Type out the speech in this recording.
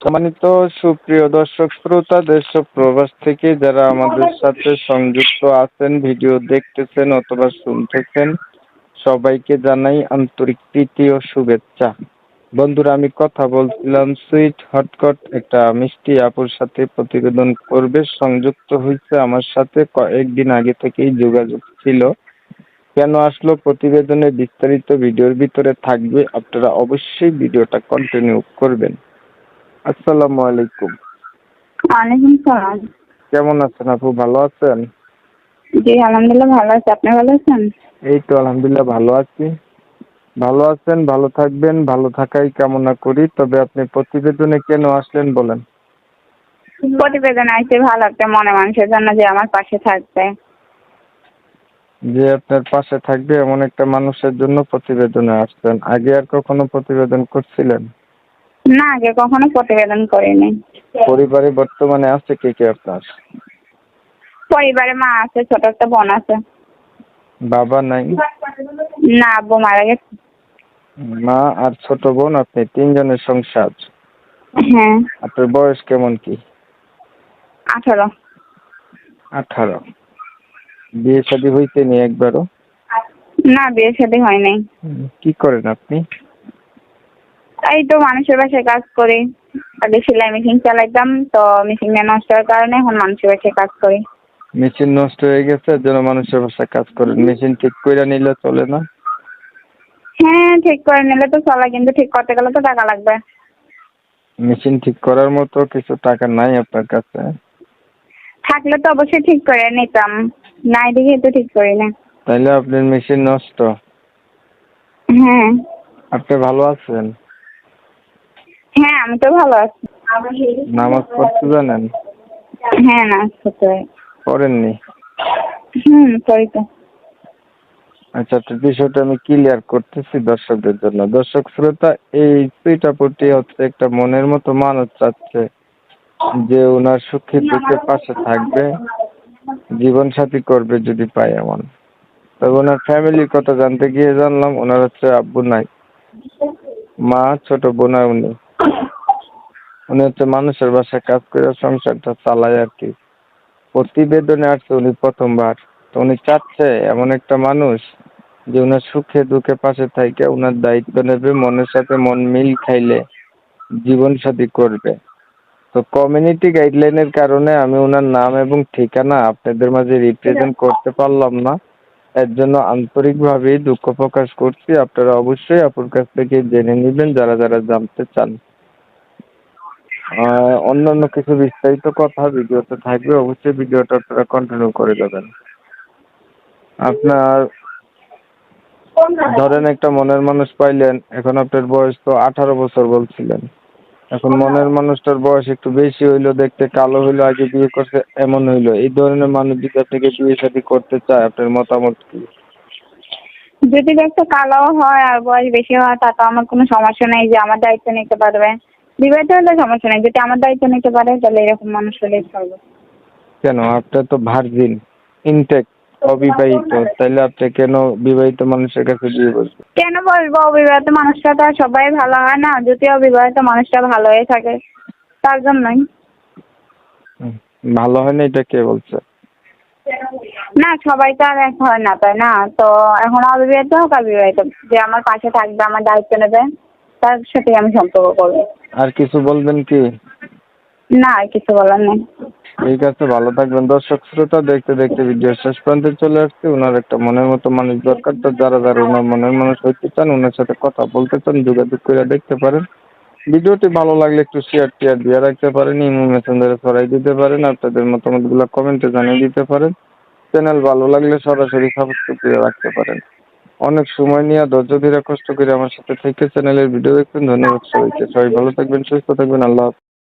সম্মানিত সুপ্রিয় দর্শক শ্রোতা, দেশ ও প্রবাস থেকে যারা আমাদের সাথে সংযুক্ত আছেন, ভিডিও দেখতেছেন অথবা শুনতেছেন, সবাইকে জানাই আন্তরিক প্রীতি ও শুভেচ্ছা। বন্ধুরা, আমি কথা বলছিলাম সুইট হটকট একটা মিষ্টি আপুর সাথে প্রতিবেদন করবে, সংযুক্ত হয়েছে আমার সাথে কয়েকদিন আগে থেকেই যোগাযোগ ছিল। কেন আসলো প্রতিবেদনে বিস্তারিত ভিডিওর ভিতরে থাকবে, আপনারা অবশ্যই ভিডিওটা কন্টিনিউ করবেন। আসসালামু আলাইকুম। ওয়ালাইকুম সালাম। কেমন আছেন আপু, ভালো আছেন? জি আলহামদুলিল্লাহ ভালো আছি, আপনি ভালো আছেন? এই তো আলহামদুলিল্লাহ ভালো আছি। ভালো আছেন, ভালো থাকবেন, ভালো থাকাই কামনা করি। তবে আপনি প্রতিবেদনে কেন আসলেন বলেন? প্রতিবেদন আইছে ভালো একটা মনে মানুষের জন্য, যে আমার পাশে থাকবে। যে আপনার পাশে থাকবে এমন একটা মানুষের জন্য প্রতিবেদনে আসছেন। আগে আর কখনো প্রতিবেদন করছিলেন? না, আগে কখনো প্রতিবেদন করিনি। পরিবারে বর্তমানে আছে কে কে আপনার? পরিবারে মা আছে, ছোট একটা বোন আছে। বাবা নাই? না, আব্বু মারা গেছে। মা আর ছোট বোন, আপনি তিনজনের সংসার। হ্যাঁ। আপনার বয়স কেমন কি? 18। 18। বিয়ে শাদী হইতে নি একবারও? না, বিয়ে শাদী হয় নাই। কি করেন আপনি? এই তো মানুষের বাসায় কাজ করি। আগে সেলাই মেশিন চালাইতাম, তো মেশিনটা নষ্ট হওয়ার কারণে এখন মানুষের বাসায় কাজ করি। মেশিন নষ্ট হয়ে গেছে, এর জন্য মানুষের বাসায় কাজ করেন। মেশিন ঠিক করে নিলে চলে না? হ্যাঁ, ঠিক করে নিলে তো চলে, কিন্তু ঠিক করতে গেলে তো টাকা লাগবে। মেশিন ঠিক করার মতো কিছু টাকা নাই আপনার কাছে? থাকলে তো অবশ্যই ঠিক করে নিতাম, নাই দেখে তো ঠিক করি না। তাইলে আপনার মেশিন নষ্ট? হ্যাঁ। আপনি ভালো আছেন? হ্যাঁ, আমি তো ভালো আছি। নামাজ পড়তে জানেন? হ্যাঁ, না করতে পড়েননি? করি তো। আচ্ছা, আপনার বিষয়টা আমি ক্লিয়ার করতেছি দর্শকদের জন্য। দর্শক শ্রোতা, এই সুইটাপুটি হচ্ছে একটা মনের মতো মানুষ চাচ্ছে যে ওনার সুখে দুঃখে পাশে থাকবে, জীবন সাথী করবে যদি পায় এমন। তবে ওনার ফ্যামিলির কথা জানতে গিয়ে জানলাম ওনার হচ্ছে আব্বু নাই, মা, ছোট বোন আর উনি। উনি হচ্ছে মানুষের বাসায় কাজ করে সংসারটা চালায় আর কি। প্রতিবেদনে আসছে উনি প্রথমবার। তো উনি চাচ্ছে এমন একটা মানুষ যে ওনার সুখে দুঃখে পাশে থাইকে ওনার দায়িত্ব নেবে, মনের সাথে মন মিল খাইলে জীবন সাথী করবে। তো কমিউনিটি গাইডলাইনের কারণে আমি ওনার নাম এবং ঠিকানা আপনাদের মাঝে রিপ্রেজেন্ট করতে পারলাম না। এর জন্য আন্তরিকভাবে দুঃখ প্রকাশ করছি। আপনারা অবশ্যই আপুর কাছ থেকে জেনে নেবেন যারা যারা জানতে চান। অন্যান্য কিছু বিস্তারিত কথা ভিডিওতে থাকবে, অবশ্যই ভিডিওটা আপনারা কন্টিনিউ করে যাবেন। আপনার ধরেন একটা মনের মানুষ পাইলেন, এখন আপনার বয়স তো 18 বছর বলছিলেন। এখন মনের মানুষটার বয়স একটু বেশি হইলো, দেখতে কালো হইলো, আগে বিয়ে করছে এমন হইলো। এই ধরনের মানুষ যদি আপনাকে বিয়ে শাদী করতে চায়, আপনার মতামত কি? যদি দেখতে কালো হয় আর বয়স বেশি হয়, তা তো আমার কোনো সমস্যা নেই, যে আমার দায়িত্ব নিতে পারবে। বিবাহিত হলে সমস্যা নেই, যদি আমার দায়িত্ব নিতে পারে তাহলে এরকম মানুষ হলেই চলবে। কেন, আপনার তো ভার্জিন, ইনটেক, অবিবাহিত, তাইলে আপনি কেন বিবাহিত মানুষের কাছে বিয়ে করবেন? কেন বলবো? অবিবাহিত মানুষটা তো আর সবাই ভালো হয় না, যদি অবিবাহিত মানুষটা ভালো হয়ে থাকে তার জন্যই। ভালো হয় না এটা কে বলছে? না, সবাই তো আর এক হয় না, তাই না? তো এখন অবিবাহিত হোক আর বিবাহিত, যে আমার পাশে থাকবে, আমার দায়িত্ব নেবে, তার সাথে আমি সম্পর্ক করবো। আর কিছু বলবেন কি? না, আর কিছু বলার নেই। ঠিক আছে, ভালো থাকবেন। দর্শক শ্রোতা, দেখতে দেখতে ভিডিও শেষ প্রান্তে চলে আসছে। ওনার একটা মনের মতো মানুষ দরকার। তো যারা যারা ওনার মনের মানুষ হইতে চান, ওনার সাথে কথা বলতে চান, যোগাযোগ করে দেখতে পারেন। ভিডিওটি ভালো লাগলে একটু শেয়ার টিয়ার দিয়ে রাখতে পারেন, ইমো মেসেঞ্জারে ছড়াই দিতে পারেন, আপনাদের মতামতগুলো কমেন্টে জানিয়ে দিতে পারেন। চ্যানেল ভালো লাগলে সরাসরি সাবস্ক্রাইব করে রাখতে পারেন। অনেক সময় নিয়ে ধৈর্য ধরে কষ্ট করে আমার সাথে থেকে চ্যানেলের ভিডিও দেখবেন। ধন্যবাদ সবাইকে। সবাই ভালো থাকবেন, সুস্থ থাকবেন। আল্লাহ হাফেজ।